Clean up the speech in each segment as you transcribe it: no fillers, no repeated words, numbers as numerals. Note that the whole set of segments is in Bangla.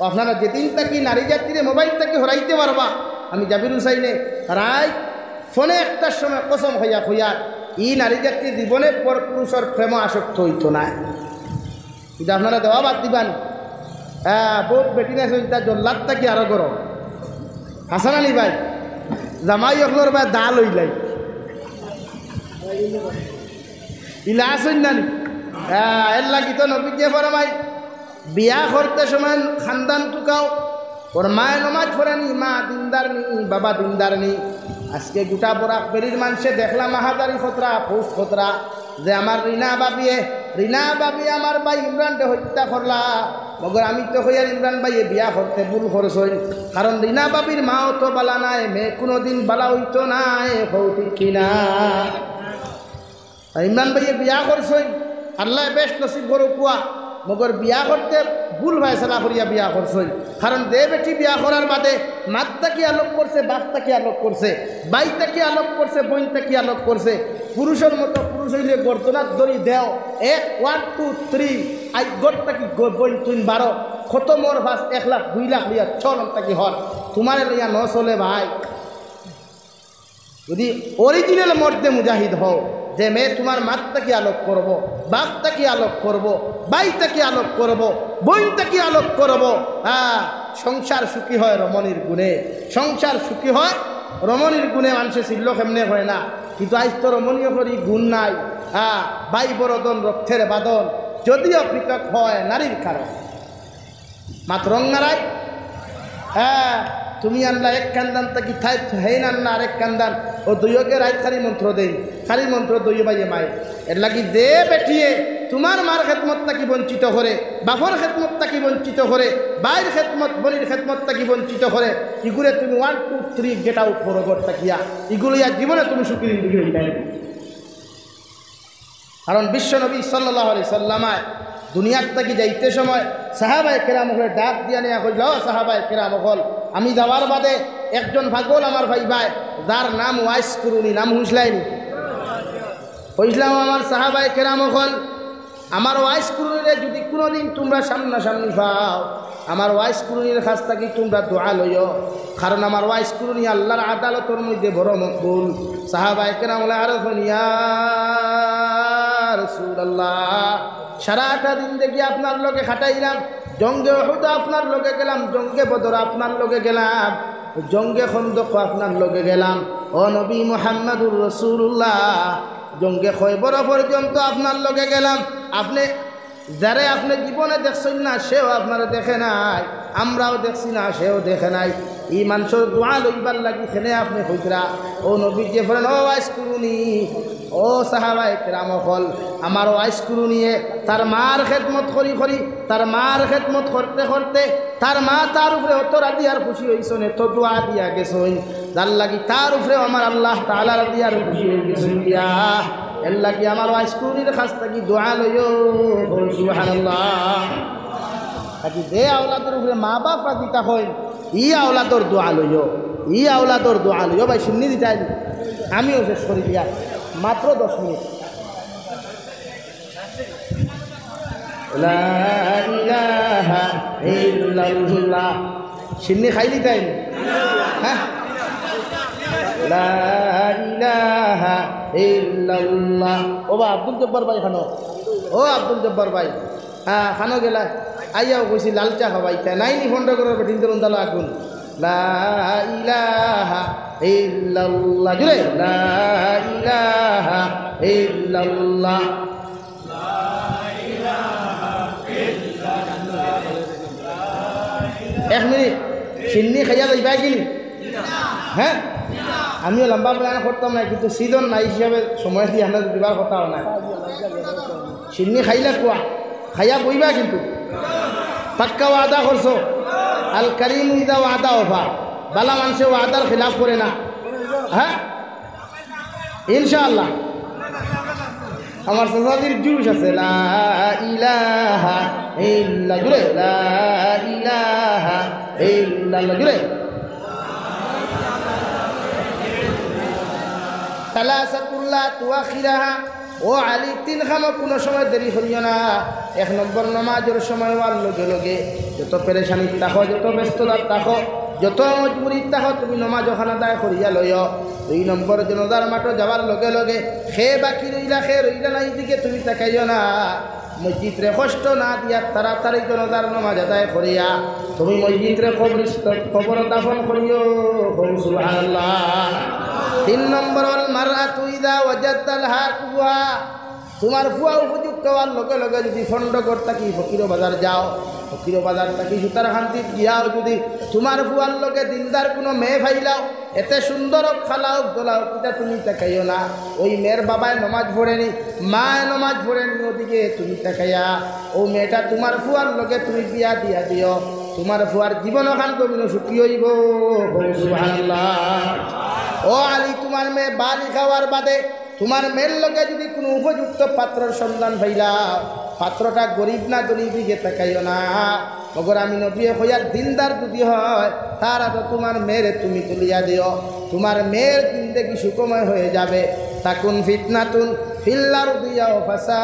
আপনারা যেদিন তাকি নারী জাতিরে মোবাইল থেকে হরাইতে পারবা আমি জাবির হুসাইনে রায় ফোনে একটার সময় কসম হইয়া হইয়ার ই নারী জাতির জীবনে পর পুরুষের প্রেম আসক্ত হইত না। কিন্তু আপনারা দেওয়া বাদ দিবান। হ্যাঁ, বহুত বেটি না চিন্তা জল্লাদ থাকি আরো গরম। হাসান আলী ভাই জামাই অকলর ভাই দা লইলাই ইলা আসুন না এর লাগি তো নবীকে ফরমাই বিয়া করতে সময় খানদান টুকাও ওর মায় নমাজ পড়েনি, মা দিনদার নি, বাবা দিনদার নি। আজকে গোটা বরাক বেরির মানুষে দেখলাম মাহাদারি খতরা পোস্ট খতরা যে আমার রিনা বাবি আমার ভাই ইমরানকে হত্যা করলা। মগর আমি তো হইয়ার ইমরান ভাইয়ে বিয়া করতে ভুল করছই, কারণ রিনা বাবির মাও তো বালা নাই, মেয়ে কোনোদিন বালা হইতো নাই। ঠিক কিনা? ইমরান ভাইয়ে বিয়া করছই, আল্লাহ বেশ নসিব করো কুয়া। মগর বিয়া করতে ভুল ফয়সালা করিয়া বিয়া করছই, কারণ দে বেটি বিয়া করার বাদে মাতটা কি আলোক করছে, বাপটা কি আলোক করছে, বাইটা কি আলোক করছে, বইনটা কি আলোক করছে। পুরুষের মতো পুরুষ হইলে গর্দনার দড়ি দেও 1 1 2 3 আই গড়টা কি বইন তুই 12 কত মোর ভাস 1 লাখ 2 লাখ লিয়া চলনটা কি হর তোমার লিয়া ন চলে ভাই। যদি অরিজিনাল মর্দে মুজাহিদ হও যে মেয়ে তোমার মাতটা কি আলোক করব, বাপটা কি আলোক করব, বাইটা কি আলোক করব, বইনটা কি আলোক করব। হ্যাঁ, সংসার সুখী হয় রমণীর গুণে, সংসার সুখী হয় রমণীর গুণে। মানুষে ছিল কেমনে হয় না, কিন্তু আজ তো রমণীয় করি গুণ নাই। হ্যাঁ, বাই বরদন রক্তের বাদন যদিও পৃথক হয় নারীর কারণ মাত্র রঙ্গারায়। হ্যাঁ, তুমি আল্লাহ এক কান্দান তাকি থাই হেন আল্লাহ আরেক কান্দান ও দইয়কে রায় খালি মন্ত্র দেই, খালি মন্ত্র দই বাইয়ে মায়। এর লাগি দে বেঠিয়ে তোমার মার খেদমত তাকি বঞ্চিত করে, বাপর খেদমত তাকি বঞ্চিত করে, বাইর খেদমত বনির খেদমত তাকি বঞ্চিত করে। ইগুলো তুমি 1 2 3 গেট আউট করো ঘর তাকিয়া, এগুলো আর জীবনে তুমি সুখী জিন্দগি হইতে। কারণ বিশ্বনবী সাল্লাল্লাহু আলাইহি সাল্লামায় দুনিয়ার থেকে যাইতে সময় সাহাবায়ে কেরাম হলে ডাক দিয়া নিয়া কইল, সাহাবায়ে কেরাম হল আমি যাওয়ার বাদে একজন পাগল আমার ভাই ভাই যার নাম ওয়াইস কুরুনি, নাম হুঁসলাইনি কইলাম আমার সাহাবায়ে কেরাম হল আমার ওয়াইস কুরুনিরে যদি কোনোদিন তোমরা সামনাসামনি পাও, আমার ওয়াইস কুরুনির কাছ থেকে তোমরা দোয়া লইও, কারণ আমার ওয়াইস কুরুনি আল্লাহর আদালতের মধ্যে বড় মকবুল। সাহাবায়ে কেরাম বলে আরে ইয়া রাসূলুল্লাহ, সারাটা দিন দেখি আপনার লগে খাটাইলাম, জঙ্গে উহুদ আপনার লগে গেলাম, জঙ্গে বদর আপনার লগে গেলাম, জঙ্গে খন্দক আপনার লগে গেলাম। ও নবী মুহাম্মদুর রাসূলুল্লাহ, জঙ্গে খয়বর পর্যন্ত আপনার লগে গেলাম। আপনি যারে আপনি জীবনে দেখছেন না সেও আপনারা দেখে নাই, আমরাও দেখছি না সেও দেখে নাই। এই মানুষের দোয়া লইবার লাগি খেলে আপনি হইতরা ও নবী যে বলেন ও ওয়াইস কুরুনি, ও সাহাবায়ে কেরাম হল আমার ওয়াইস কুরুনিয়ে তার মার খেদমত করি করি, তার মার খেদমত করতে করতে তার মা তার উপরে অত রাজি আর খুশি হইছেন, এত দোয়া দিয়া গেছেন, যার লাগি তার উপরে আমার আল্লাহ তাআলা রাজি আর খুশি হয়ে গেছেন দিয়া। এর লাগি আমার ওয়াইস কুরুনির কাছ থেকে দোয়া লইও, সুবহানাল্লাহ। তাকি দে আওলাদের উপরে মা বাপ রাজিতা হয়, ই আওলাদর দোয়া লইও, ই আওলাদর দোয়া লইও। ভাই শুনি দিতাই আমিও শেষ করি দিয়া মাত্র 10 মিনিট। লা ইলাহা ইল্লাল্লাহ সিন্নি খাইলি তাই? হ্যাঁ, লা ইলাহা ইল্লাল্লাহ। ও বা আব্দুল জব্বার ভাই খানো, ও আব্দুল জব্বার ভাই, হ্যাঁ খানো গেলা আইয়াও কইছি লাল চা খাবাই তাই নাই নি ফোনটা করে বেটিন তরুণ দালো আগুন। লা ইলাহা ইল্লাল্লাহ জুড়ে, লা ইলাহা ইল্লাল্লাহ। এক মিনিট সিন্নি খাইয়া যাইবা কিনি? হ্যাঁ, আমিও লম্বা প্ল্যান করতাম না, কিন্তু সিজন নাই হিসাবে সময় দিয়ে আমরা দিবার কথাও নাই। সিন্নি খাইলে কুয়া খাইয়া বইবা, কিন্তু পাক্কা ওয়াদা করছো। আল কারিম ইদা ওয়াদা ওফা, বালা মানুষে ওয়াদার খিলাফ করে না। হ্যাঁ ইনশাআল্লাহ আমার সাজাদির জুস আছে। লা ইলাহা ইল্লা জুড়ে, লা ইলাহা ইল্লাল্লাহ জুড়ে। তালাসাতুল্লাহ তুয়াখিরাহা, ও আলী 3 খামো কোনো সময় দেরি করিও না। 1 নম্বর নামাজের সময় হওয়ার লগে লগে যত পেরেশানি থাকো, যত ব্যস্ততা থাকো, যত মজবুরি থাকো, তুমি নমাজ ওখানে আদায় করিয়া লইও। 2 নম্বর জনতার মাঠে যাওয়ার লগে লগে খে বাকি রইলা না, এইদিকে তুমি তাকাইও না। মসজিদরে কষ্ট না দিয়া তাড়াতাড়ি জনতার নমাজ আদায় করিয়া তুমি মসজিদরে কবর দাফন করিও। সুবহানাল্লাহ। 3 নম্বর আল মারআতু ইযা ওয়াজাদাল হাকুহা, তোমার ফুয়া উপযুক্ত হওয়ার লগে লগে যদি ফন্ডগড় থাকি ফকির বাজার যাও, ফকির বাজার থাকি সুতার খান্তিত গিয়াও, যদি তোমার ফুয়ার লগে দিনদার কোনো মেয়ে ফাইলাও, এতে সুন্দর খালাও গোলাও, এটা তুমি তাকাইও না। ওই মেয়ের বাবায় নমাজ পড়েনি, মায় নমাজ পড়েনি, ওদিকে তুমি তাকাইয়া ও মেয়েটা তোমার ফুয়ার লগে তুমি বিয়া দিয়া দিও, তোমার ফুয়ার জীবন ওখান তুমি সুখী হইব। সুবহানাল্লাহ। ও আলী, তোমার মেয়ে বালি খাওয়ার বাদে তোমার মেয়ের লগে যদি কোনো উপযুক্ত পাত্রর সন্ধান পাইলাও, পাত্রটা গরিব না ধনী দিকে তাকাইও না। মগর আমি নবী হইয়ার দিনদার যদি হয়, তার আগে তোমার মেয়েরে তুমি তুলিয়া দিও, তোমার মেয়ের জিন্দেগি সুখময় হয়ে যাবে। তাকুন ফিতনাতুন ফিল আরদি ওয়া ফাসাদুন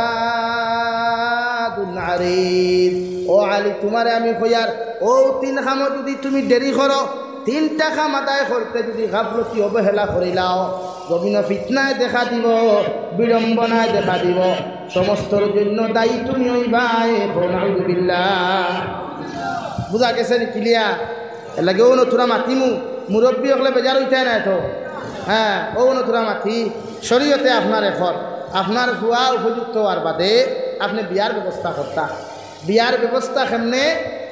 আরিদ। ও আলী, তোমারে আমি হইয়ার ও 3 খামো যদি তুমি দেরি করো, 3টা খাম আদায় করতে যদি গাফলতি অবহেলা করিলাও, জমিন ফিতনায় দেখা দিব, বিড়ম্বনায় দেখা দিব, সমস্তর জন্য দায়ী তুমি হইবাই। নাউযুবিল্লাহ। বুঝা গেছে নি ক্লিয়া? এর লাগে ও নতুরা মাতিমু মুরব্বী হলে বেজার হইতে না তো। হ্যাঁ, ও নতুরা মাতি শরীয়তে আপনার এখন আপনার ভুয়া উপযুক্ত হওয়ার বাদে আপনি বিয়ার ব্যবস্থা করতা। বিয়ার ব্যবস্থা কেমনে?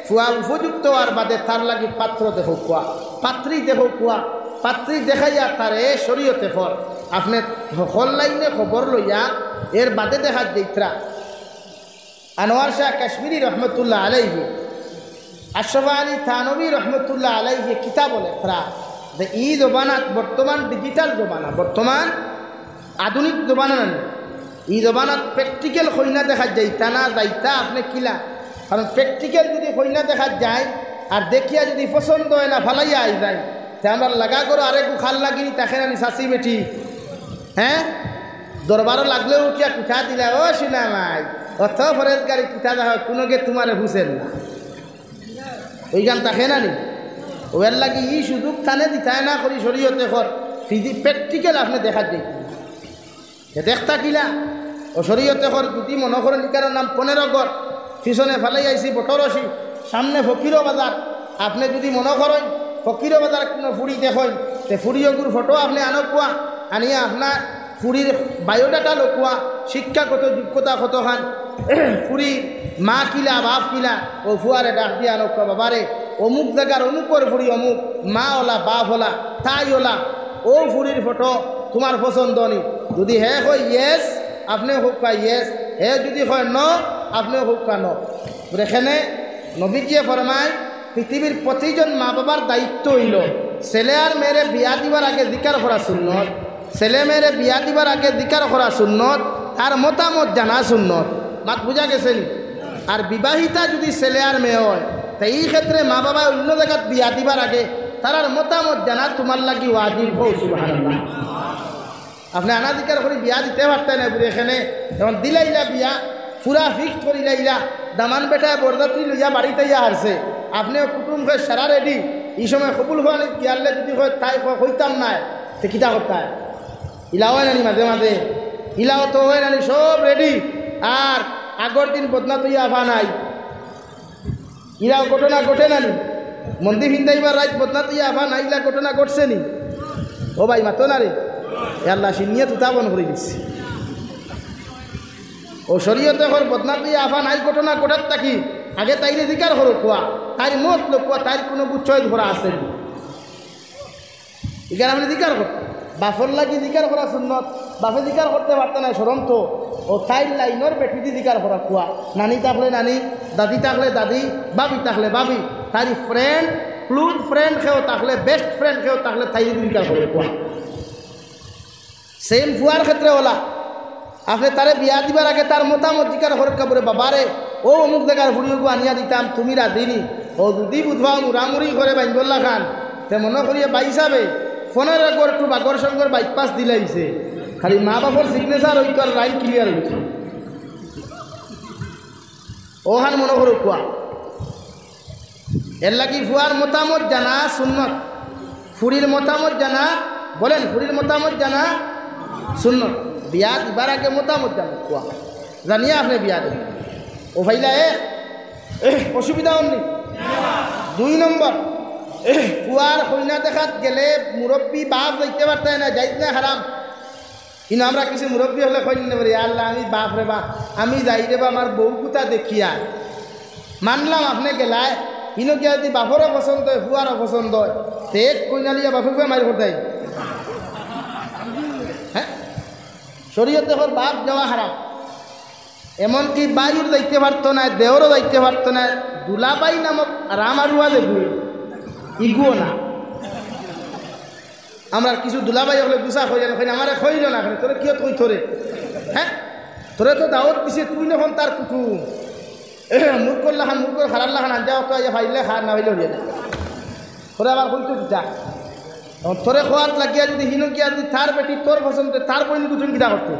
ফুয়া উপযুক্ত হওয়ার বাদে তার লাগি পাত্র দেখো কুয়া, পাত্রী দেখো কুয়া, পাত্রী দেখাইয়া তারে শরীয়তে ফর আপনি হল লাইনে খবর লইয়া এর বাদে দেখা যেত্রা। আনোয়ার শাহ কাশ্মীরি রহমতুল্লাহ আলাইহি, আশরাফ আলী থানবী রহমতুল্লাহ আলাইহি কিতাব লেখরা যে এই জমানাত বর্তমান ডিজিটাল জমানা, বর্তমান আধুনিক জমানা, এই জমানাত প্র্যাকটিক্যাল কইনা দেখা যাইতা না যাইতা আপনি কিলা। কারণ প্র্যাকটিক্যাল যদি কইনা দেখা যায় আর দেখিয়া যদি পছন্দ হয় না ফালাইয়া আই যায়, তা আমরা লাগা করো আরেকু খাল লাগিনি তাকে আনি শাশি বেটি। হ্যাঁ, দরবারও লাগলেও কিয়া পিঠা দিলা, ও সিনা মাই অর্থ ফরেজগারি পিঠা দেখা কোনোকে তোমারে বুঝেন না, ওই গান তাকে না নি। ওর লাগে ই সুযোগ থানে দিতায় না করি শরীয়তে কর প্র্যাকটিক্যাল আপনি দেখা যাই দেখতা কিলা ও শরীয়তে কর। যদি মনে করেন ইকার নাম 15 গড়, পিছনে ফালাই আইসি 18, সামনে ফকিরও বাজার। আপনি যদি মনে করেন ফকিরও বাজার কোনো ফুড়ি দেখেন, তে ফুড়িওগুর ফটো আপনি আনো কোয়া, আনিয়া আপনার ফুড়ির বায়োডাটা লোকুয়া, শিক্ষাগত যোগ্যতা কতখান, ফুড়ি মা কিলা বাপ কিলা, ও ফুয়ারে ডাক দিয়ে আনো কোয়া, বাবারে অমুক জায়গার অমুকর ফুড়ি অমুক, মা ওলা বাপ ওলা তাই ওলা, ও ফুড়ির ফটো তোমার পছন্দ নি। যদি হে হয় ইয়েস আপনি হোক কা ইয়েস, হে যদি হয় ন আপনি হোক কা ন। এখানে নবীজিয়ে ফরমায় পৃথিবীর প্রতিজন মা বাবার দায়িত্ব হইল ছেলে আর মেয়েরে বিয়া দিবার আগে জিকার করা সুন্নত, ছেলে মেয়েরে বিয়া দিবার আগে জিকার করা সুন্নত, তার মতামত জানা সুন্নত। মাত বুঝা গেছে নি? আর বিবাহিতা যদি ছেলে আর মেয়ে হয়, তা এই ক্ষেত্রে মা বাবা অন্য জায়গায় বিয়া দিবার আগে তার মতামত জানা তোমার লাগি ওয়াজিব। হো সুবহানাল্লাহ। আপনি আনাধিকার করে বিয়া দিতে পারতেন না, এখানে যখন দিলাইলা বিয়া পুরা ফিক্সড করিলাইলা, দামান বেটায় বরদাত্রী লইয়া বাড়িতে ইয়া হারছে, আপনিও কুটুম হয়ে সারা রেডি, এই সময় কবুল হওয়া গিয়ালে যদি হয় তাই হইতাম না, তো কিতা করতে ইলাও হয় নানি, মাঝে মাঝে ইলাও তো হয় নানি, সব রেডি। আর আগর দিন বদনা তো ইয়া আফা নাই, ইলাও ঘটনা ঘটে নানি, মন্দির হিন্দাইবার রাত বদনা তো ইয়া আফা নাই, ইলা ঘটনা ঘটছে নি। ও ভাই মাতো না রে, আল্লাহ সিনিয়ে তুতা বন করে দিচ্ছি। ও শরীয়তে হর বদনাতি আফা নাই ঘটনা ঘটার থাকি আগে তাইরে দিকার হর কোয়া, তাই মত লোক কোয়া, তাই কোনো বুচ্ছয় ধরা আসেন ইকার আপনি দিকার কর। বাফর লাগি দিকার করা সুন্নত, বাফে দিকার করতে পারতে না সরম তো, ও তাই লাইনের বেটিদি দিকার করা কোয়া। নানি থাকলে নানি, দাদি থাকলে দাদি, বাবি থাকলে বাবি, তাই ফ্রেন্ড ক্লোজ ফ্রেন্ড খেয়েও থাকলে, বেস্ট ফ্রেন্ড খেয়েও থাকলে তাই দিকার করে কোয়া। সেম ফুয়ার ক্ষেত্রে ওলা আপনি তারে বিয়া দিবার আগে তার মতামত জিকার হরকা বলে, বাবারে ও অমুক জায়গার ফুড়িওকে আনিয়া দিতাম, তুমি রাধিনি, ও যদি বুধবা মুরামুরি করে বাইন্দুল্লাহ খান, তে মনে করিয়ে বাই হিসাবে ফোনের একবার একটু বাগর সঙ্গর বাইপাস দিলাইছে, খালি মা বাবার সিগনেচার ওইকার রাইট ক্লিয়ার হইছে, ওখান মনে করো কোয়া। এর লাগি ফুয়ার মতামত জানা সুন্নত, ফুরির মতামত জানা, বলেন ফুরির মতামত জানা সুন্নত। বিয়া দিবার আগে মতামত জানা ফুয়া জানিয়ে আপনি বিয়া দেবেন। ও ভাইলা অসুবিধা হননি। 2 নম্বর, ফুয়ার কইনা দেখাত গেলে মুরব্বী বাপ যাইতে পারতে না, যাইত না হারাম। কিন্তু আমরা কিছু মুরব্বী হলে কই না বলি আল্লাহ আমি বাপ রে বা আমি যাই রে বা আমার বউ কুতা দেখিয়া মানলাম আপনি গেলায় কিন্তু কি যদি বাপরও পছন্দ হয় ফুয়ারও পছন্দ হয় তে কইনা লিয়া বাপু ফুয়া মারি করতে হ্যাঁ শরীয়তে ওর বাপ যাওয়া হারাম। এমনকি বায়ুর যাইতে পারতো না, দেওরও যাইতে পারতো না, দুলাবাই নামক রামারুয়া দেখুই ইগুও না। আমরা কিছু দুলাবাই হলে গুছা হয়ে যান আমার খইল না তোরে কিয় তুই থরে হ্যাঁ তোরে তো দাওয়াত দিছে তুই যখন তার কুটুম মূর্খর লাখান মূর্খর খারার লাখান আনজাও তো ফাইলে খার না হইলে হইয়া যায় তোরে আবার কইতো কিতা তোরে খোয়াত লাগিয়া যদি হিনকিয়া যদি তার বেটি তোর পছন্দ তার বইনি কুটুম কিতা করতো।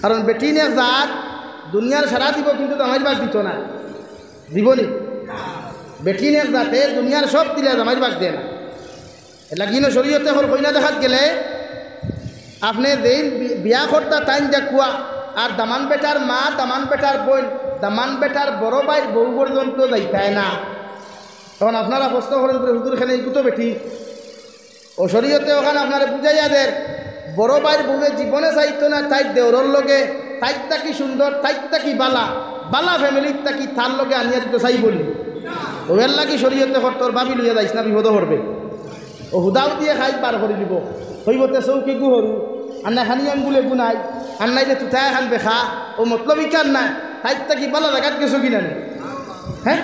কারণ বেটি নিয়ে জাত দুনিয়ার সারা দিব কিন্তু জামাইর বাগ দিত না, দিবনি বেটি নিয়ে জাতে দুনিয়ার সব দিলে জামাইর বাগ দেয় না। এটা কিন্তু শরীয়তে হল কইনা দেখাত গেলে আপনি যেই বিয়া করতা টাইম দেখুয়া আর দামান বেটার মা দামান বেটার বোন দামান বেটার বড় ভাইয়ের বউ পর্যন্ত যাইতায় না। তখন আপনারা প্রশ্ন করেন করে হুজুরখানে এইগুতো বেটি ও শরীয়তে ওখানে আপনারা বুঝাইয়া দেন বড় ভাইয়ের বউয়ে জীবনে চাইতো না তাই দেওরর লগে তাইটা কি সুন্দর তাইটা কি বালা বালা ফ্যামিলির তাকি তার লগে আনিয়া দিতে চাই বলি ওর লাগি শরীয়তে তোর ভাবি লইয়া যাইস না বিপদ করবে ও হুদাও দিয়ে খাই পার করে দিব হইবতে চৌকি গু হরু আন্না খানি আঙ্গুলে গুনাই আন্নাই যে তুতায় খান বেখা ও মতলবই কার না তাইটা কি বালা জায়গাত গেছো কিনা হ্যাঁ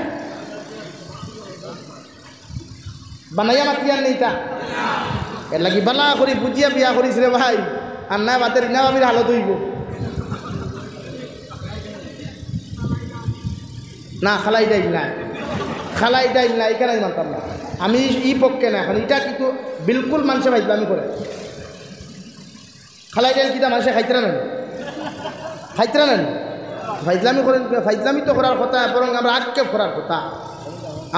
বানাইয়া মাতিয়ার নেই তা এর লাগি বালা করি বুঝিয়া বিয়া করিস রে ভাই আর না বাতের ইনা বাবির হালত হইব না খালাই ডাইল না খালাই ডাইল না এখানে মানতাম না আমি ই পক্ষে না এখন এটা কিন্তু বিলকুল মানুষে ভাইজলামি করে খালাই ডাইল কিটা মানুষে খাইতরা নেন খাইতরা নেন ফাইজলামি করেন ফাইজলামি তো করার কথা বরং আমরা আক্ষেপ করার কথা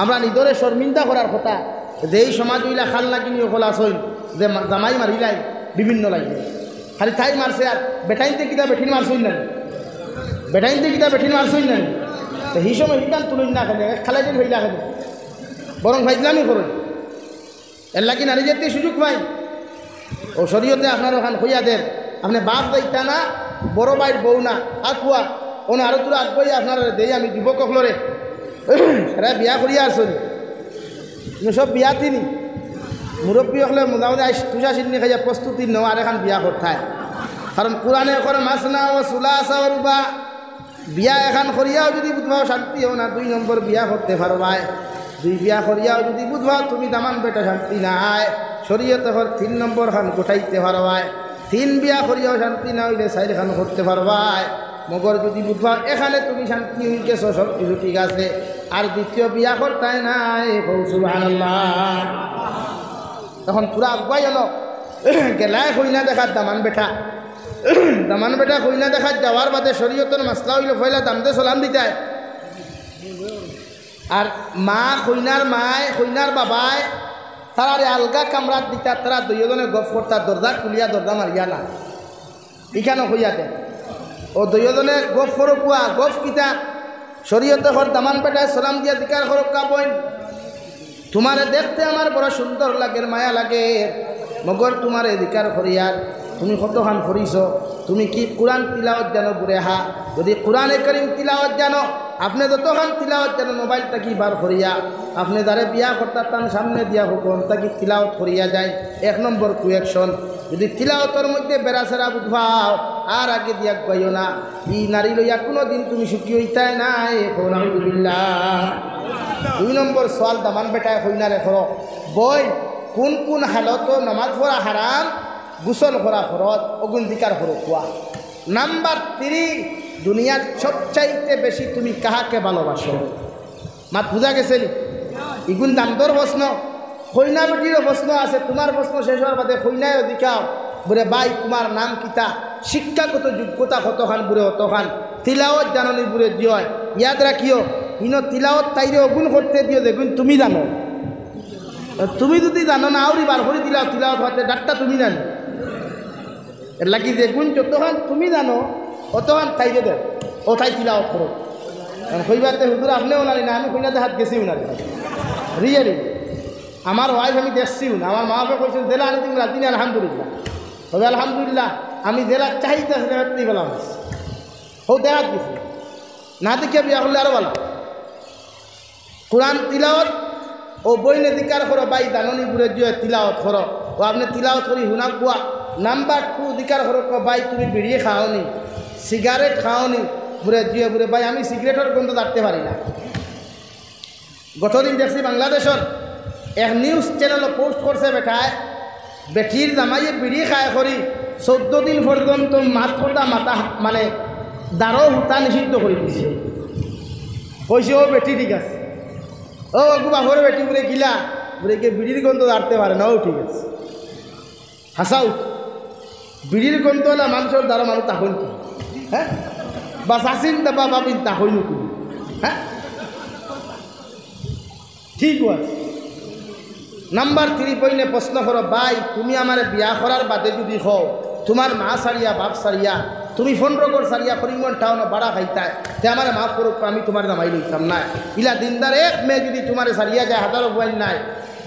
আমরা নিজরে শর্মিন্দা করার কথা যে এই সমাজ হইলা খাল না কিনি ওখলা আসইল যে জামাই মারিলাই বিভিন্ন লাগে খালি তাই মারছে আর বেটাইনতে কিতা বেঠিন মারছই না বেটাইনতে কিতা বেঠিন মারছই না তো সেই সময় হিকান তুলুন না খেলে খালাই দিন হইলা খেলে বরং ফাইজলামি করুন এর লাগি নারী যেতে সুযোগ পাই ও শরীয়তে আপনার ওখান হইয়া দেন আপনি বাপ যাইতা না বড় ভাইয়ের বউ না আর কুয়া ও না আরো তোরা আগবই আপনার দেই আমি যুবক হলরে এরা বিয়া করিয়া আসলি সব বিয়া তিনি মুরব্বী হলে মোটামুটি পূজা চিনি খাইয়া প্রস্তুতি নেওয়া আর এখন বিয়া করতায় কারণ কোরআনে করে মাছ না ও চুলা চাওয়ার বা বিয়া এখন করিয়াও যদি বুধবাও শান্তি হও না 2 নম্বর বিয়া করতে পারবাই 2 বিয়া করিয়াও যদি বুধবাও তুমি দামান বেটা শান্তি নাই শরীয়তে হর 3 নম্বর খান গোটাইতে পারবাই 3 বিয়া করিয়াও শান্তি না হইলে 4 খান করতে পারবাই মগর যদি বুধবাও এখানে তুমি শান্তি হয়ে গেছো সব কিছু ঠিক আছে আর দ্বিতীয় বিয়া করতাই নাই সুবহানাল্লাহ তখন পুরা আগুয়াই হলো গেলায় কইনা দেখার দামান বেটা কইনা দেখার যাওয়ার বাদে শরীয়তের মাসলা হইল ফয়লা দামতে সালাম দিতায় আর মা কইনার মায় কইনার বাবায় তারা আলগা কামরাত দিতা তারা 2 জনে গফ করতা দরজা খুলিয়া দরজা মারিয়া না এখানে হইয়া দেয় ও 2 জনে গফ করো কুয়া গফ কিতা শরীয়তে হর দামান বেটায় সালাম দিয়া দিকার করো কাবইন তোমারে দেখতে আমার বড় সুন্দর লাগে মায়া লাগে মগর তোমার অধিকার করিয়ার তুমি কতখান করিস তুমি কি কোরআন তিলাওয়াত জানো বুড়ে হা যদি কোরআনে করিম তিলাওয়াত জানো আপনি যতখান তিলাওয়াত জানো মোবাইলটা কি বার করিয়া আপনি যারে বিয়া করতে তার সামনে দিয়া হুকুম তাকে তিলাওয়াত করিয়া যায় 1 নম্বর কুয়েকশন যদি তিলাওয়াতের মধ্যে বেড়াছেরা বুঝবাও আর আগে দিয়া কইও না ই নারী লইয়া কোনো দিন তুমি সুখী হইতাই নাই আলহামদুলিল্লাহ 2 নম্বর সওয়াল দামান বেটায় কইনারে করো বই কোন কোন হালত নামাজ পড়া হারাম গোসল করা ফরজ অগুন দিকার করো কোয়া নাম্বার 3 দুনিয়ার সবচাইতে বেশি তুমি কাহাকে ভালোবাসো মাত বুঝা গেছে ইগুন দামদর প্রশ্ন কইনা বেটিরও প্রশ্ন আছে তোমার প্রশ্ন শেষ হওয়ার বাদে কইনায়ও দিকাও বুড়ে ভাই তোমার নাম কিতা শিক্ষাগত যোগ্যতা কতখান বুড়ে অতখান তিলাওয়াত জাননি বুড়ে জিয় ইয়াদ রাখিও ইনো তিলাওয়াত তাইরে অগুণ করতে দিও দেখুন তুমি জানো তুমি যদি জানো না আউরি বার করে দিলাও তিলাওয়াত হতে ডাক্তার তুমি জানো এর লাগি দেখুন যতক্ষণ তুমি জানো অতক্ষণ তাইরে দেও ও তাই তিলাওয়াত করো কইবাতে হুজুর আপনিও নানি না আমি কইনাতে হাত গেছি উনারে রিয়েলি আমার ওয়াইফ আমি দেখছিও না আমার মা বাবা কইছেন দেলা আনি তুমি রাত দিন আলহামদুলিল্লাহ তবে আলহামদুলিল্লাহ আমি দেলা চাইতে আসলে বলা হয়েছে ও দেখাত গেছি না দেখিয়া বিয়া করলে আরো ভালো কোরআন তিলাওয়াত ও বইনে দিকার করো বাই দাননি ঘুরে দিয়ে তিলাওয়াত করো ও আপনি তিলাওয়াত করি হুনা কুয়া নাম্বার 2 দিকার করো বাই তুমি বিড়ি খাওনি সিগারেট খাওনি ঘুরে দিয়ে ঘুরে ভাই আমি সিগারেটের গন্ধ থাকতে পারি না গতদিন দেখছি বাংলাদেশের এক নিউজ চ্যানেল পোস্ট করছে বেটায় বেটির জামাইয়ে বিড়ি খায় করি 14 দিন পর্যন্ত মাথা মাথা মানে দাঁড়ো হুতা নিষিদ্ধ করে দিছে কইছে ও বেটি ঠিক আছে ও বাপর বেটি বলে গিলা বলে কে বিড়ির গন্ধ দাঁড়তে পারে না ও ঠিক আছে হাসাও বিড়ির গন্ধ হলে মানুষের দ্বারা মানুষ তাহল কি হ্যাঁ বা চাচিন বা বাবিন তাহল কি হ্যাঁ ঠিক আছে নাম্বার 3 পইনে প্রশ্ন করো ভাই তুমি আমার বিয়া করার বাদে যদি হও তোমার মা সারিয়া বাপ সারিয়া তুমি 15 কর সারিয়া করিমন টাউন বাড়া খাইতায় তে আমার মাফ করুক আমি তোমার নামাই লইতাম না ইলা দিনদার এক মেয়ে যদি তোমার সারিয়া যায় হাজারো বইন নাই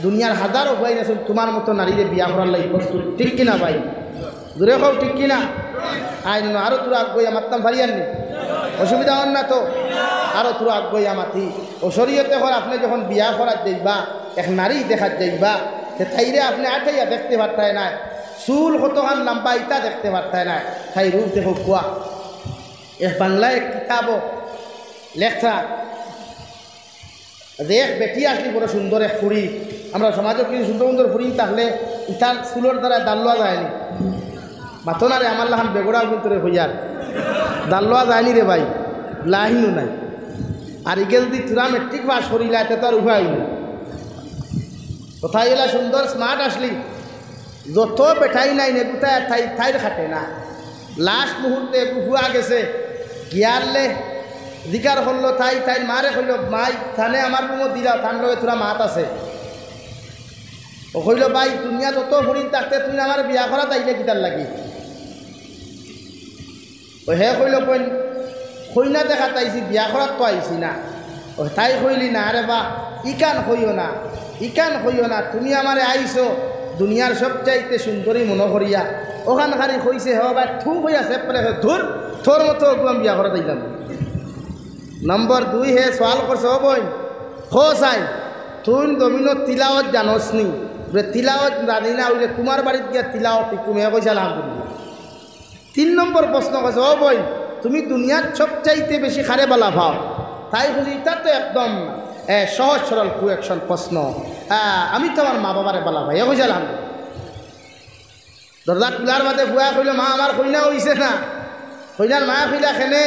দুনিয়ার হাজারো বইন আছে তোমার মতো নারীরে বিয়া করার লাগি প্রস্তুত ঠিক কিনা ভাই দূরে খাও ঠিক কিনা আইন আরো তোরা আগুয়া মারতাম পারিয়াননি অসুবিধা হন না তো আরো তোরা আগুয়া মাতি ও শরীয়তে কর আপনি যখন বিয়া করার যাইবা এক নারী দেখার যাইবা সে তাইরে আপনি আঠাইয়া দেখতে পারতায় না চুল কতখান লম্বা ইটা দেখতে পারতায় না তাই রূপ দেখো কুয়া এক বাংলায় কিতাব লেখা যে এক বেটি আসলি বড় সুন্দর এক ফুড়ি আমরা সমাজে কিছু সুন্দর সুন্দর ফুড়ি তাহলে ইটার চুলোর দ্বারা দাল্লোয়া যায়নি মাথো না রে আমার লাহান বেগড়াও কিন্তু রে হইয়ার দাল্লোয়া যায়নি রে ভাই লাহিনও নাই আর ইকে যদি তোরা মেট্রিক পাস করিলা এতে তো আর উভয় হইল কোথায় এলা সুন্দর স্মার্ট আসলি যত বেঠাই নাই নেগুতায় থাইর খাটে না লাস্ট মুহূর্তে হুয়া গেছে গিয়ারলে দিকার হল তাই মারে কইল মাই থানে আমার রুমত দিলা থান লগে তোরা মাত আছে ও কইল ভাই দুনিয়া যত ফুরিন থাকতে তুই আমার বিয়া করা তাইলে কিতার লাগি ও হে কইল কইনা দেখা তাইছি বিয়া করার তো আইছি না ও তাই কইলি না আরে বা ইকান কইও না তুমি আমারে আইছো দুনিয়ার সবচাইতে সুন্দরী মনে করিয়া ওখান খারি কইছে হ ভাই থুম কইয়া সেপরে ধুর তোর মতো আমি বিয়া করা দিলাম নম্বর 2 হে সওয়াল করছে ও বই হো সাই তুই দমিনো তিলাওয়াত জানোস নি তিলাওয়াত জানি না ওই তোমার বাড়িতে গিয়া তিলাওয়াত তুমি কইছে আলহামদুলিল্লাহ 3 নম্বর প্রশ্ন করছে ও বই তুমি দুনিয়ার সবচাইতে বেশি খারে বালা ভাও তাই বুঝি এটা তো একদম সহজ সরল কুয়েকশন প্রশ্ন আমি তো আমার মা বাবারে বালা ভাই কইছে আলহামদুলিল্লাহ দরজা খোলার বাদে ফুয়া কইল মা আমার কইনা হইছে না কইনার মা কইলা খেনে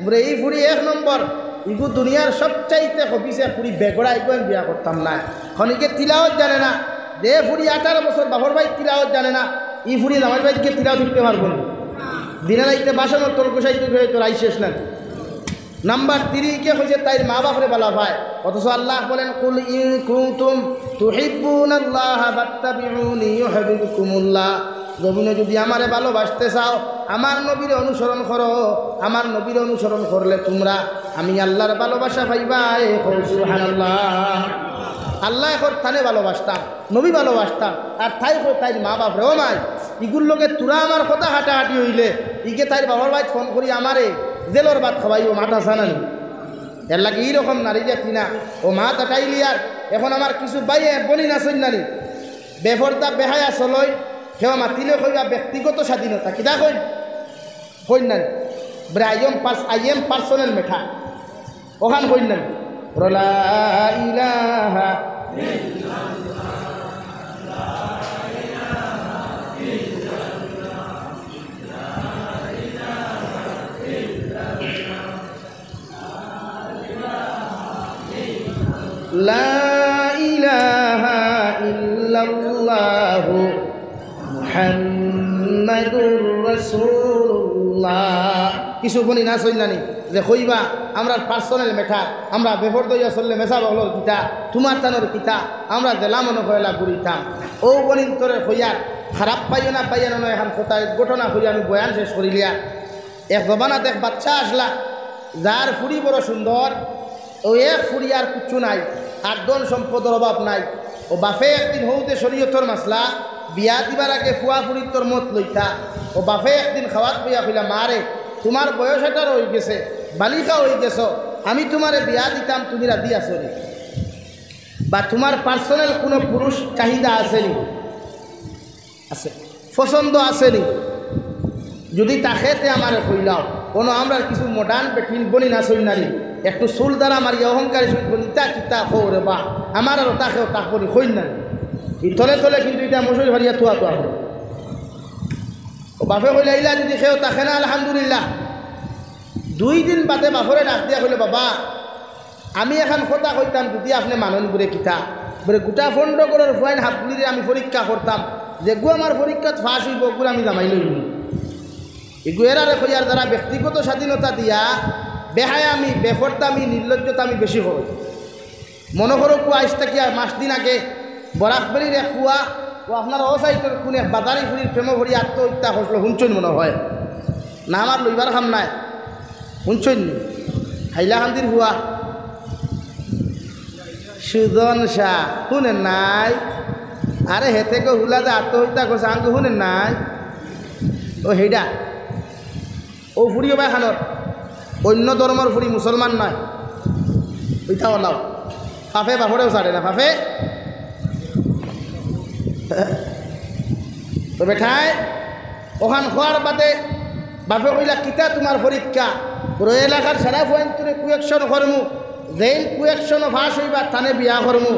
বলে এই ফুড়ি 1 নম্বর ইগু দুনিয়ার সবচাইতে হবিছে ফুড়ি বেগড়া ইগোন বিয়া করতাম না খনিকে তিলাওয়াত জানে না দে ফুড়ি 18 বছর বাপর ভাই তিলাওয়াত জানে না ই ফুড়ি আমার ভাইকে তিলাওয়াত দিতে পারবো না দিনে রাইতে বাসনের তোর গোসাইতে তোর আইসেস না নাম্বার 3 কে হইছে তাই মা বাপরে বলা ভাই অথচ আল্লাহ বলেন কুল ইন কুনতুম তুহিব্বুনাল্লাহ ফাত্তাবিউনি ইউহিব্বুকুমুল্লাহ জমিনে যদি আমারে ভালোবাসতে চাও আমার নবীর অনুসরণ করো আমার নবীর অনুসরণ করলে তোমরা আমি আল্লাহর ভালোবাসা পাইবা সুবহানাল্লাহ আল্লাহ এখন থানে ভালোবাসতাম নবী ভালোবাসতাম আর তাই মা বাপরে ও মাই ইগুর লোকে তোরা আমার কথা হাঁটাহাঁটি হইলে ইকে তাই বাবার ভাই ফোন করি আমারে জেলর ভাত খাওয়াই ও মাথা সানানি এর লাগে এইরকম নারী জাতি না ও মা তাটাইলি আর এখন আমার কিছু বাইয়ে বলি না সন্ন্যানি বেফরদা বেহায়া চলই সেও মাতিলে কইবা ব্যক্তিগত স্বাধীনতা কিতা কইন না বলে আই এম পার্সোনাল মেঠা ওখান কইন না লা ইলাহা লা ইলাহা ইল্লাল্লাহু মুহাম্মাদুর রাসূলুল্লাহ কিছু বলি না সইলানি যে কইবা আমরা পার্সোনাল মেঠা আমরা বেফর দইয়া চললে মেসা বগলর কিতা তোমার টানোর কিতা আমরা জেলা মনে কয়লা ঘুরিতাম ও বলিন তোরে হইয়ার খারাপ পাইও না পাইয়া নয় এখন কোথায় ঘটনা হইয়া আমি বয়ান শেষ করিলিয়া এক জবানাত এক বাচ্চা আসলা যার ফুড়ি বড় সুন্দর ও এক ফুড়ি আর কিচ্ছু নাই আর ধন সম্পদের অভাব নাই ও বাফে একদিন হৌতে শরীয়তর মাসলা বিয়া দিবার আগে ফুয়া ফুড়ির তোর মত লইতা ও বাফে একদিন খাওয়াত বইয়া কইলা মারে তোমার বয়স এটার হয়ে গেছে বালিকা হয়ে গেছ আমি তোমারে বিয়া দিতাম তুমি রাজি আছো নি বা তোমার পার্সোনাল কোনো পুরুষ চাহিদা আসেনি আছে পছন্দ আসেনি যদি তাকেতে আমার কইলাও কোনো আমরা কিছু মডার্ন বেঠিন বলি না সই নারী একটু চুল দ্বারা আমার অহংকারী ইতা কিতা খোরে বা আমার আরও তাকেও তাক করি হইন না এই তলে তলে কিন্তু এটা মশুর ভারিয়া তোয়া তোয়া করে ও বাপে কইলা ইলা যদি সেও তাকে না আলহামদুলিল্লাহ 2 দিন বাদে বাপরে ডাক দিয়া কইলে বাবা আমি এখন কথা কইতাম যদি আপনি মানন করে কিতা বলে গোটা ফন্ড করার ফাইন হাতগুলিরে আমি পরীক্ষা করতাম যে গু আমার পরীক্ষাত ফাঁস হইব ওগুলো আমি জামাই লইব এগুয়েরারে কইয়ার দ্বারা ব্যক্তিগত স্বাধীনতা দিয়া বেহায়ামি বেফরদামি নির্লজ্জতা আমি বেশি হই মনে করো কু আইস থাকি আর 5 দিন আগে বরাকবেরির এক কুয়া ও আপনার অসাইটের কোনে বাজারি ফুরির প্রেম ভরি আত্মহত্যা হসল শুনছেন মনে হয় না আমার লইবার খাম নাই শুনছেন হাইলাকান্দির হুয়া সুজন শাহ শুনেন নাই আরে হেতে কেউ হুলা যে আত্মহত্যা করছে আঙ্গু শুনেন নাই ও হেইডা ও ফুরিও ভাই খানোর অন্য ধর্মের ফুরি মুসলমান নয় ওইটা ওলাও ফাফে বাপরেও ছাড়ে না ফাফে তো বেঠায় ওখান খোয়ার বাদে বাপে কইলা কিতা তোমার পরীক্ষা পুরো এলাকার সারা পয়েন্ট তুলে কুয়েকশন করমু যেই কুয়েকশনও ফাঁস হইবা থানে বিয়া করমু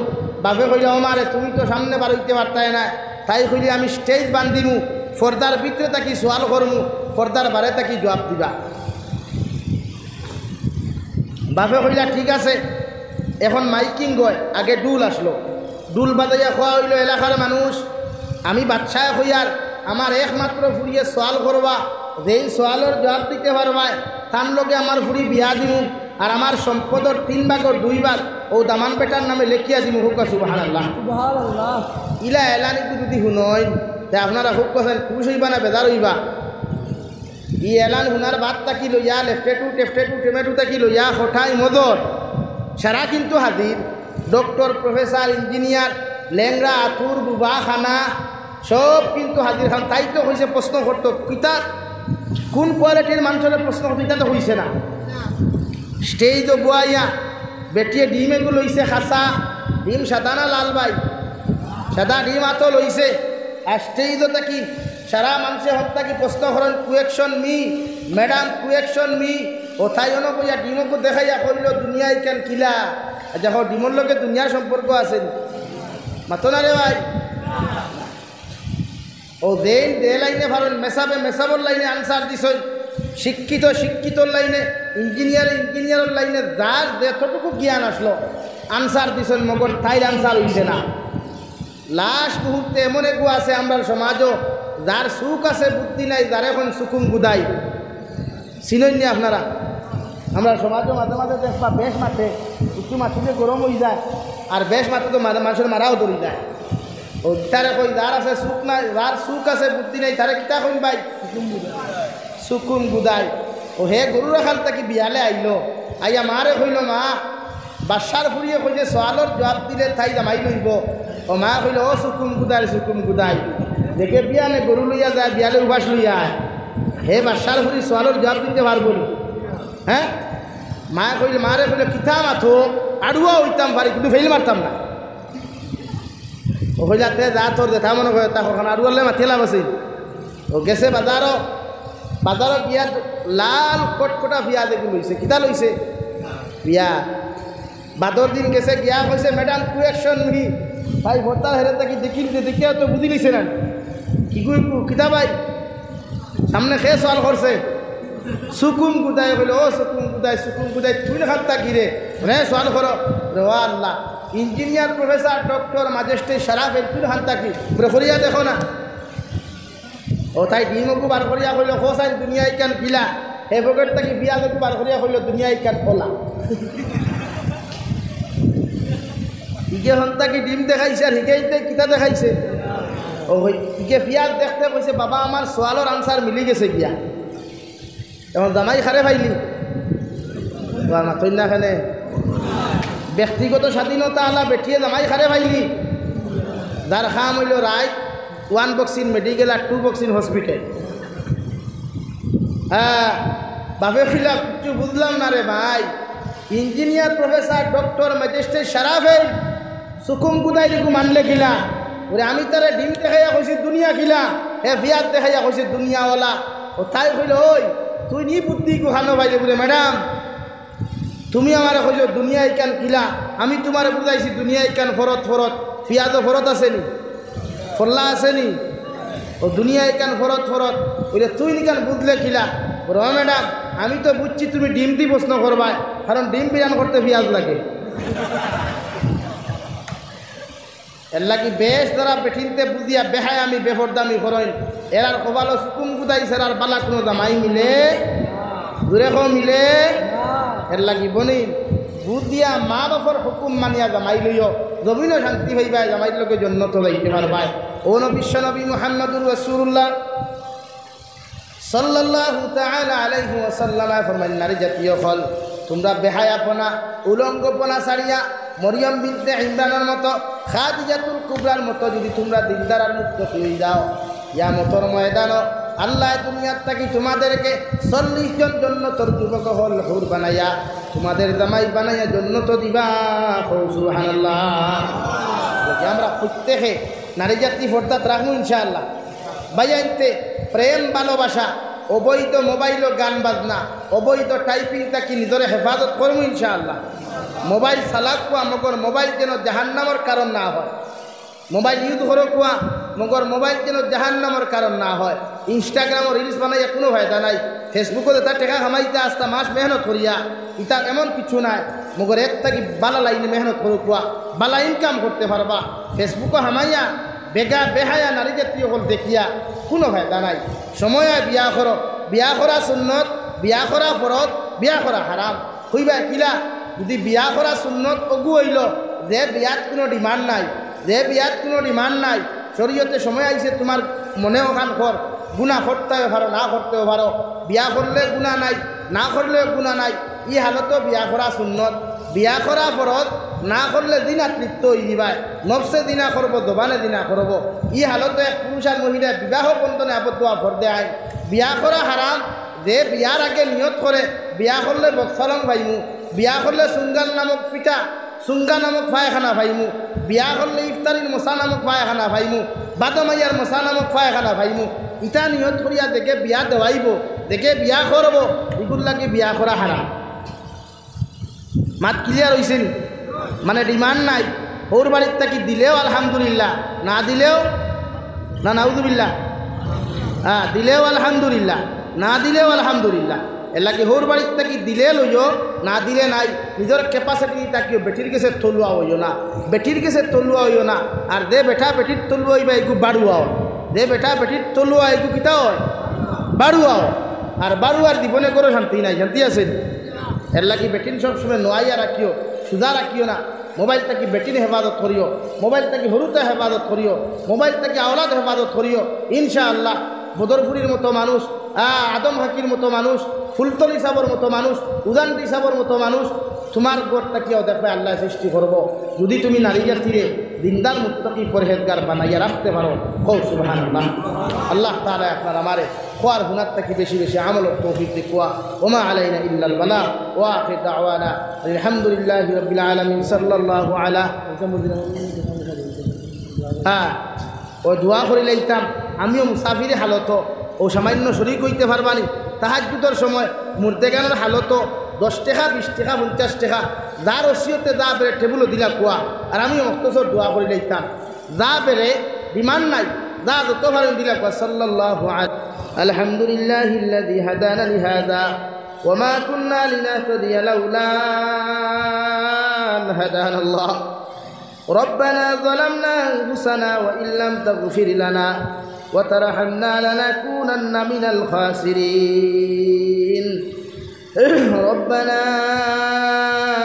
বাপে কইলা আমারে তুমি তো সামনে বার হইতে পারতাই না তাই কইলি আমি স্টেজ বান্ধিমু ফর্দার ভিতরে তাকি সোয়াল করমু ফর্দার বারে তাকি জবাব দিবা বাপে কইলা ঠিক আছে এখন মাইকিং গয় আগে ডুল আসলো ডুল বাজাইয়া খোয়া হইল এলাকার মানুষ আমি বাচ্চায় হইয়ার আমার একমাত্র ফুরিয়ে সোয়াল করবা যেই সোয়ালের জবাব দিতে পারবা তার লগে আমার ফুরি বিয়া দিমু আর আমার সম্পদের 3 ভাগের 2 ভাগ ও দামান পেটার নামে লেখিয়া দিমু হুকা সুবহানাল্লাহ সুবহানাল্লাহ ইলা এলানি যদি শুনই তে আপনারা খুব কথা খুশ হইবা না বেজার হইবা ই এলান হুনার বাদ তাকি লইয়া লেফটেটু টেফটেটু টেমেটু তাকি লইয়া হঠাই মদর সারা কিন্তু হাজির ডক্টর প্রফেসর ইঞ্জিনিয়ার লেংরা আতুর বুবা খানা সব কিন্তু হাজির খান তাই তো হয়েছে প্রশ্ন করতো কিতা কোন কোয়ালিটির মানুষের প্রশ্ন করতো এটা তো হয়েছে না স্টেজ বুয়াইয়া বেটিয়ে ডিম এগুলো লইছে খাসা ডিম সাদা না লাল ভাই সাদা ডিম আতো লইছে আর স্টেজও তাকি সারা মানুষের হত্যা কি প্রশ্ন করেন question me madam question me ও তাই অন কইয়া ডিমকে দেখাইয়া কইল দুনিয়ায় কেন কিলা দেখো ডিমর লগে দুনিয়ার সম্পর্ক আছে মাতো না রে ভাই ও দেন দে লাইনে ভাবেন মেসাবে মেসাবর লাইনে আনসার দিছই শিক্ষিত শিক্ষিতর লাইনে ইঞ্জিনিয়ারের লাইনে যার যতটুকু জ্ঞান আসলো আনসার দিছই মগর তাই আনসার হইছে না লাস্ট মুহূর্তে এমন একু আছে আমরা সমাজও যার সুখ আছে বুদ্ধি নাই যার এখন সুকুম গুদাই চিনেন নি আপনারা আমরা সমাজও মাঝে মাঝে দেখবা বেশ মাঠে একটু মাটিতে গরম হয়ে যায় আর বেশ মাঠে তো মানুষের মারাও ধরে যায় ও তারে কই যার আছে সুখ নাই যার সুখ আছে বুদ্ধি নাই তারে কিতা কইন ভাই সুকুম গুদাই ও হে গরু রাখাল তাকে বিয়ালে আইলো আইয়া মারে কইল মা বাসার ফুরিয়ে কইছে সোয়ালর জবাব দিলে তাই জামাই লইব ও মা কইল ও সুকুম গুদাই দেখে বিয়ালে গরু লইয়া যায় বিয়ালে উবাস লইয়া হে বাসার ফুরি সোয়ালর জবাব দিতে পারবো হ্যাঁ মা কইলে মারে কইলে কিতা মাথো আড়ুয়া হইতাম পারি কিন্তু ফেল মারতাম না ও হইলাতে যা তোর দেখা মনে করে তখন আড়ুয়ালে মাথে লাভ আছে ও গেছে বাজারও গিয়া লাল কটকটা বিয়া দেখি লইছে কিতা লইছে বিয়া বাদর দিন গেছে গিয়া কইছে ম্যাডাম কুয়েকশন মি ভাই ভর্তার হেরে থাকি দেখিয়া তো বুঝি লিছে না কি কই কিতা ভাই সামনে খেয়ে সওয়াল করছে সুকুম গুদাই কইল ও সুকুম গুদাই তুই না খাত থাকি রে রে সওয়াল করো রে ও Allah engineer professor doctor magistrate শরাফ তুই খাত থাকি করিয়া দেখো না ও তাই ডিমকু বার করিয়া কইল হোসাইন দুনিয়ায় কেন পিলা হে পকেট থেকে পিঁয়াজ একটু বার করিয়া হইল দুনিয়া ইকান কলা ইকে সন্তাকে ডিম দেখাইছে আর হিকাইতে কিতা দেখাইছে ও ইকে পিঁয়াজ দেখতে কইছে বাবা আমার সোয়ালোর আনসার মিলি গেছে গিয়া এখন জামাই খারে পাইলি মাথই না খানে ব্যক্তিগত স্বাধীনতা আলা বেঠিয়ে জামাই খারে পাইলি যার খাম হইল রাইট 1 বক্সিন মেডিকেল আর 2 বক্সিন হসপিটাল হ্যাঁ বাপে খিলাম কিছু বুঝলাম না রে ভাই engineer professor doctor magistrate সারাফেল সুকুম কুদাই Diku মানলে খিলা ওরে আমি তারে ডিম দেখাইয়া কইছি দুনিয়া খিলা হে ফিয়াত দেখাইয়া কইছি দুনিয়াওয়ালা ও তাই কইল ওই তুই নি বুদ্ধি কু খানো পাইলে বলে ম্যাডাম তুমি আমার কইছো দুনিয়া ইকান খিলা আমি তোমার বুঝাইছি দুনিয়া ইকান ফরত ফরত ফিয়াদও ফরত আসেনি ফরলা আসেনি ও দুনিয়া ইকান ফরত ফরত ওইটা তুই নিকান বুঝলে খিলা র ম্যাডাম আমি তো বুঝছি তুমি ডিম দি প্রশ্ন করবা কারণ ডিম বিরান করতে পেঁয়াজ লাগে এর লাগি বেশ দ্বারা বেঠিনতে বুঝিয়া বেহায় আমি বেফরদামি করেন এরার কবালো সুকুম গুদাই সেরার বালা কোনো দামাই মিলে দূরে কো মিলে এর লাগি বনি বুঝিয়া মা বাপর হুকুম মানিয়া জামাই লইও জমিনও শান্তি হইবা জামাইর লোকে জন্নত যাইতে পারবাই ও বিশ্ব নবী মুহাম্মদুর রাসূলুল্লাহ সাল্লাল্লাহু তাআলা আলাইহি ওয়াসাল্লাম ফরমান নারী জাতীয় ফল তোমরা বেহায়াপনা উলঙ্গপনা ছাড়িয়া মরিয়ম বিনতে ইমরানের মতো খাদিজাতুল কুবরার মতো যদি তোমরা দিনদার আর মুক্ত হয়ে যাও কিয়ামতের ময়দানে আল্লাহ দুনিয়ার থাকি তোমাদেরকে 40 জন জান্নাতের যুবক হল হুর বানাইয়া তোমাদের জামাই বানাইয়া জান্নাত দিবা সুবহানাল্লাহ আমরা প্রত্যেকে নারী জাতি ফরদাত রাখবো ইনশাআল্লাহ বাইয়াইতে প্রেম ভালোবাসা অবৈধ মোবাইল ও গান বাজনা অবৈধ টাইপিং তাকে নিজরে হেফাজত করবো ইনশাআল্লাহ মোবাইল চালাক কোয়া মগর মোবাইল যেন জাহান্নামর কারণ না হয় মোবাইল ইউজ করো কোয়া মগর মোবাইল যেন জাহান্নামর কারণ না হয় ইনস্টাগ্রামও রিলস বানাইয়া কোনো ফায়দা নাই ফেসবুকও তার টেকা কামাইতে আসতা মাস মেহনত করিয়া ইতা এমন কিছু নাই মগর এক থাকি বালা লাইনে মেহনত করো কোয়া বালা ইনকাম করতে পারবা ফেসবুকও হামাইয়া বেগা বেহায়া নারী জাতীয় হল দেখিয়া কোনো ফায়দা নাই সময় বিয়া করো বিয়া করা সুন্নত বিয়া করা ফরজ বিয়া করা হারাম কইবা কিলা যদি বিয়া করা সুন্নত অগু হইল যে বিয়াত কোনো ডিমান্ড নাই যে বিয়াত কোনো ডিমান্ড নাই শরীয়তে সময় আইছে তোমার মনে ওখান কর গুণা করতেও পারো না করতেও পারো বিয়া করলে গুণা নাই না করলেও গুণা নাই ই হালতো বিয়া করা সুন্নত বিয়া করা ফরজ না করলে দিনাত লিপ্ত হয়ে দিবাই নবসে দিনা করবো দোবানে দিনা করবো ই হালতে এক পুরুষ আর মহিলা বিবাহ বন্ধনে আবদ্ধ ফর্দে আইন বিয়া করা হারাম যে বিয়ার আগে নিয়ত করে বিয়া করলে বক্সালং ভাইমু বিয়া করলে সুঙ্গান নামক পিঠা সুঙ্গা নামক পায়খানা ভাইমু বিয়া করলে ইফতারির মশা নামক পায়খানা ভাইমু বাদমাইয়ার মশা নামক পায়খানা ভাইমু ইটা নিয়ত করিয়া দেখে বিয়া দেওয়াইব দেখে বিয়া করব এগুলো লাগে বিয়া করা হারাম মাত ক্লিয়ার হয়েছে নি মানে ডিমান্ড নাই ওর বাড়ির থাকি দিলেও আলহামদুলিল্লাহ না দিলেও না নাউজুবিল্লাহ হ্যাঁ দিলেও আলহামদুলিল্লাহ না দিলেও আলহামদুলিল্লাহ এর লাগে হোর বাড়ির থাকি দিলে লইও না দিলে নাই নিজের ক্যাপাসিটি তাকিও বেটির গেছে তলুয়া হইও না বেটির গেছে তলুয়া হইও না আর দে বেটা বেটির তলুয়া হইবা এগু বাড়ুয়াও দে বেটা বেটির তলুয়া এগু কিতা হয় বাড়ুয়াও আর বাড়ুয়ার জীবনে করে শান্তি নাই শান্তি আছে এর লাগি বেটিন সবসময় নোয়াইয়া রাখিও সুজা রাখিও না মোবাইল থাকি বেটির হেফাজত করিও মোবাইল থাকি হরুতে হেফাজত করিও মোবাইল থাকি আওলাদ হেফাজত করিও ইনশাআল্লাহ বদরপুরীর মতো মানুষ আদম হাকির মতো মানুষ ফুলতলি সাবর মতো মানুষ উদান্তি সাবর মতো মানুষ তোমার গোটটাকেও দেখবে আল্লাহ সৃষ্টি করব যদি তুমি নারী জাতিরে দিনদার মুত্তাকি পরহেজগার বানাইয়া রাখতে পারো কও সুবহানাল্লাহ আল্লাহ তাআলা আপনার আমারে খোয়ার গুনাহ থেকে বেশি বেশি আমল ও তৌফিক দিকুয়া ওমা আলাইনা ইল্লাল বালাগ ওয়া আখির দাওয়ানা আলহামদুলিল্লাহি রাব্বিল আলামিন সাল্লাল্লাহু আলা ও দোয়া করে লইতাম আমিও মুসাফিরে হালত ও সামান্য শরীর কইতে পারবানি তাহাজ্জুদের সময় মুর্দেগানের হালত 10 টাকা 20 টাকা 50 টাকা যার ওসিয়তে যা বেড়ে টেবুলও দিলা কুয়া আর আমিও মক্তসর দোয়া করে লইতাম যা বেড়ে ডিমান্ড নাই যা যত ভালো দিলা কুয়া সাল্লাল্লাহু আলাইহি আলহামদুলিল্লাহিল্লাযী হাদানা লিহাযা ওমা কুন্না লিনাহতাদিয়া লাউলা আন হাদানাল্লাহ ربنا ظلمنا أنفسنا وإن لم تغفر لنا وترحمنا لنكونن من الخاسرين ربنا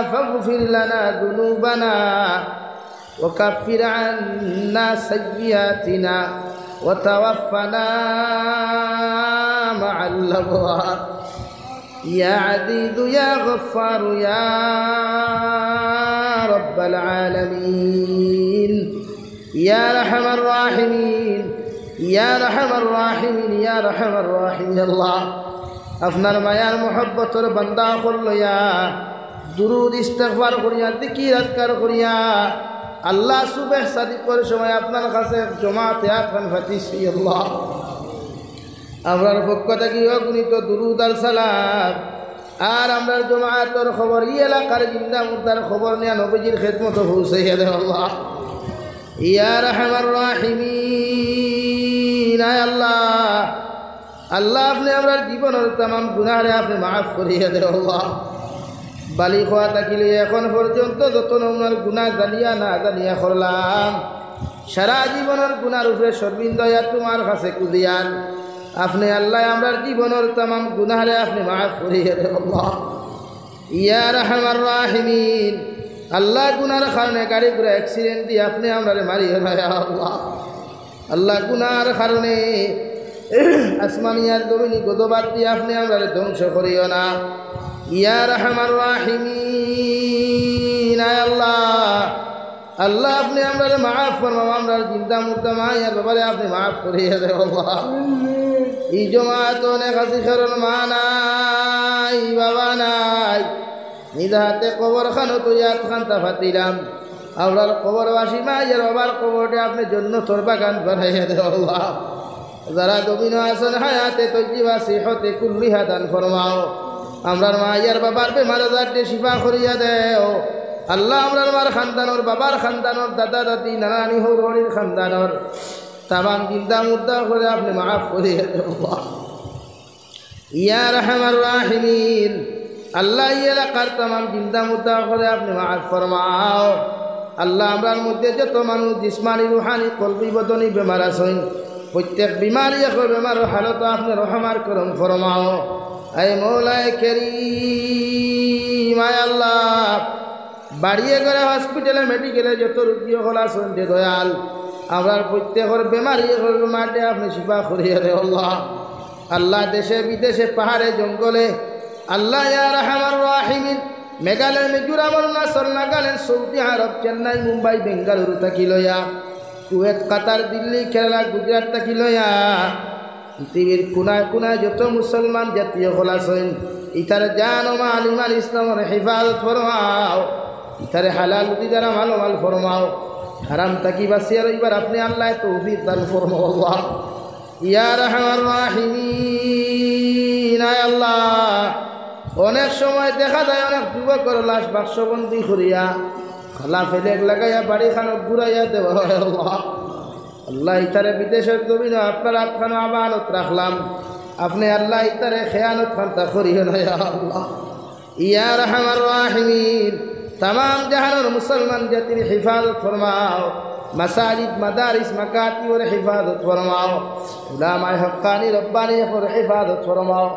فاغفر لنا ذنوبنا وكفر عنا سيئاتنا وتوفنا مع الأبرار يا عزيز يا غفار يا رب العالمين يا أرحم الراحمين يا أرحم الراحمين يا أرحم الراحمين الله আপনার মায়ার মোহব্বতের বান্দা করলইয়া দুরুদ ইস্তিগফার করিয়া জিকির আজকার করিয়া আল্লাহ সুবহ সাদিকর সময় আপনার কাছে জমাতে আতখান ফাতিছি আল্লাহ আমরার পক্ষ থেকে অগণিত দুরুদ আর সালাম আর আমরার জমাতের খবর এই এলাকার জিন্দা মুর্দার খবর নিয়ে নবীজির খেদমত পৌঁছাইয়া দেন আল্লাহ ইয়া রাহমার রাহিমিন আয় আল্লাহ আল্লাহ আপনি আমরার জীবনের तमाम গুনাহরে আপনি মাফ করিয়া দেন আল্লাহ বালি খোয়া থাকিলে এখন পর্যন্ত যত নমুনার গুনাহ জানিয়া না জানিয়া করলাম সারা জীবনের গুনার উপরে শর্মিন্দা তোমার কাছে কুদিয়ান আপনি আল্লাহ আমরার জীবনের तमाम গুনাহরে আপনি মাফ করিয়া দেন আল্লাহ ইয়া রাহমার রাহিমিন আল্লাহ গুনার কারণে গাড়ি পুরো অ্যাক্সিডেন্ট দিয়ে আপনি আমরারে মারিও না আল্লাহ আল্লাহ গুনার কারণে আসমানিয়ার জমিনি গদবাদ দিয়ে আপনি আমরারে ধ্বংস করিও না ইয়া রাহমার রাহিমিন আয় আল্লাহ আল্লাহ আপনি আমরারে মাফ ফরমাও আমরার চিন্তা মুদ্দা মায়ার ব্যাপারে আপনি মাফ করিয়া দেন আল্লাহ এই জমাত অনেক আসি কারণ মা নাই বাবা নাই নিদাতে কবর খানো তো ইয়াত খান্তা ফাতিলাম আমরার কবরবাসী মায়ের বাবার কবরটা আপনি জন্য তোর বাগান বানাইয়া দেন আল্লাহ যারা জমিন আছেন হায়াতে তৈজিবা সিহতে কুল্লিহা দান ফরমাও আমরার মায়ের বাবার বেমার আজারটি শিফা করিয়া দেও আল্লাহ আমরার মার খানদানোর বাবার খানদানোর দাদা দাদি নানানি হরির খানদানোর তামাম চিন্তা মুদ্দা করে আপনি মাফ করিয়া দেও ইয়া রাহমার রাহিমিন আল্লাহ এই এলাকার তামাম চিন্তা মুদ্দা করে আপনি মাফ ফরমাও আল্লাহ আমরার মধ্যে যত মানুষ জিসমানি রুহানি কলবি বদনি বেমার আছেন প্রত্যেক বিমারি এখন বেমার হালত আপনি রহমার করম ফরমাও আয় মৌলায় কারীম আয় আল্লাহ বাড়িয়ে করে হসপিটালে মেডিকেলে যত রোগী হল আছেন যে দয়াল আমরার প্রত্যেকের বেমারি এখন মাঠে আপনি শিফা করিয়া দেন আল্লাহ আল্লাহ দেশে বিদেশে পাহাড়ে জঙ্গলে আল্লাহ ইয়া রাহমার রাহিমিন মেঘালয় মিজোরাম অরুণাচল নাগাল্যান্ড সৌদি আরব চেন্নাই মুম্বাই বেঙ্গালুরু থাকি লইয়া কুয়েত কাতার দিল্লি কেরালা গুজরাট থাকি লইয়া পৃথিবীর কোনায় কোনায় যত মুসলমান জাতীয় হল আছেন ইতারে জান ও মাল ইমান ইসলামের হেফাজত ফরমাও ইতারে হালাল রুটি দ্বারা মাল ফরমাও হারাম থাকি বাঁচিয়া রইবার আপনি আল্লাহ তৌফিক দান ফরমাও আল্লাহ ইয়া রাহমার রাহিমিন আয় আল্লাহ অনেক সময় দেখা যায় অনেক যুবকের লাশ বাক্সবন্দি করিয়া খালা ফেলে লাগাইয়া বাড়ি খানো ঘুরাইয়া দেওয়া হয় আল্লাহ আল্লাহ ইতারে বিদেশের জমিন আপনার আটখানো আমানত রাখলাম আপনি আল্লাহ ইতারে খেয়ানত খান্তা করিও না আল্লাহ ইয়া রাহমার রাহিমিন तमाम জাহানের মুসলমান জাতির হিফাজত ফরমাও মাসাজিদ মাদারিস মাকাতিবের হিফাজত ফরমাও উলামায়ে হক্কানি রব্বানি এর হিফাজত ফরমাও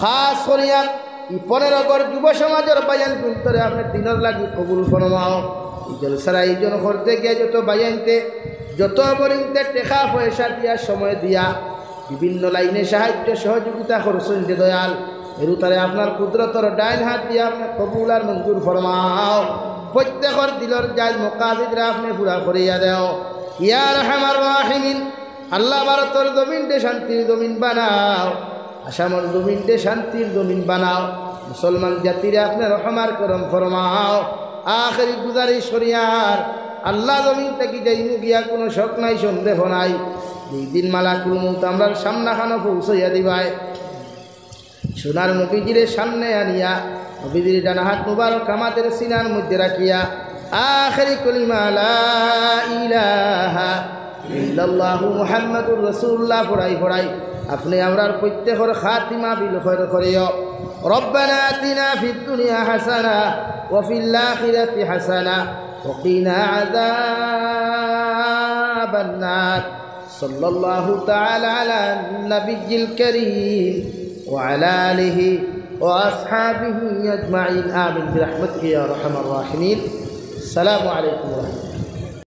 খাস করিয়া এই 15 গড় যুব সমাজের বায়ান কুন্তরে আপনি দিনের লাগি কবুল ফরমাও এই জলসারা এই জন করতে গিয়ে যত বায়ানতে যত বরিংতে টাকা পয়সা দিয়া সময় দিয়া বিভিন্ন লাইনে সাহায্য সহযোগিতা করছেন যে দয়াল এরুতারে আপনার কুদরতর ডাইন হাত দিয়ে আপনি কবুল আর মঞ্জুর ফরমাও প্রত্যেকের দিলের জায়জ মুকাসিদরা আপনি পুরা করিয়া দেও ইয়া রাহমার রাহিমিন আল্লাহ ভারতের জমিনতে শান্তির জমিন বানাও আসামের জমিনতে শান্তির জমিন বানাও মুসলমান জাতিরে আপনি রহমার করম ফরমাও আখেরি গুজারি শরিয়ার আল্লাহ জমিন থেকে যাইমু গিয়া কোনো শক নাই সন্দেহ নাই এই দিন মালাকুল মউত আমরার সামনাখানো পৌঁছাইয়া দিবাই সোনার নবীজিরে সামনে আনিয়া নবীজির ডানা হাত মুবারক আমাদের সিনার মধ্যে রাখিয়া আখেরি কলিমা লা ইলাহা ইল্লাল্লাহু মুহাম্মাদুর রাসূলুল্লাহ পড়াই আপনি আমরার প্রত্যেকের খাতিমা বিল খৈর করিও রব্বানা আতিনা ফিদ দুনিয়া হাসানা ওয়া ফিল আখিরাতি হাসানা ওয়া কিনা আযাবান নার সাল্লাল্লাহু তাআলা আলা নবিয়্যিল কারীম ওয়া আলা আলিহি ওয়া আসহাবিহি আজমাইন আমিন বিরহমাতিকা ইয়া আরহামার রাহিমিন। আসসালামু আলাইকুম ওয়া রাহমাতুল্লাহ।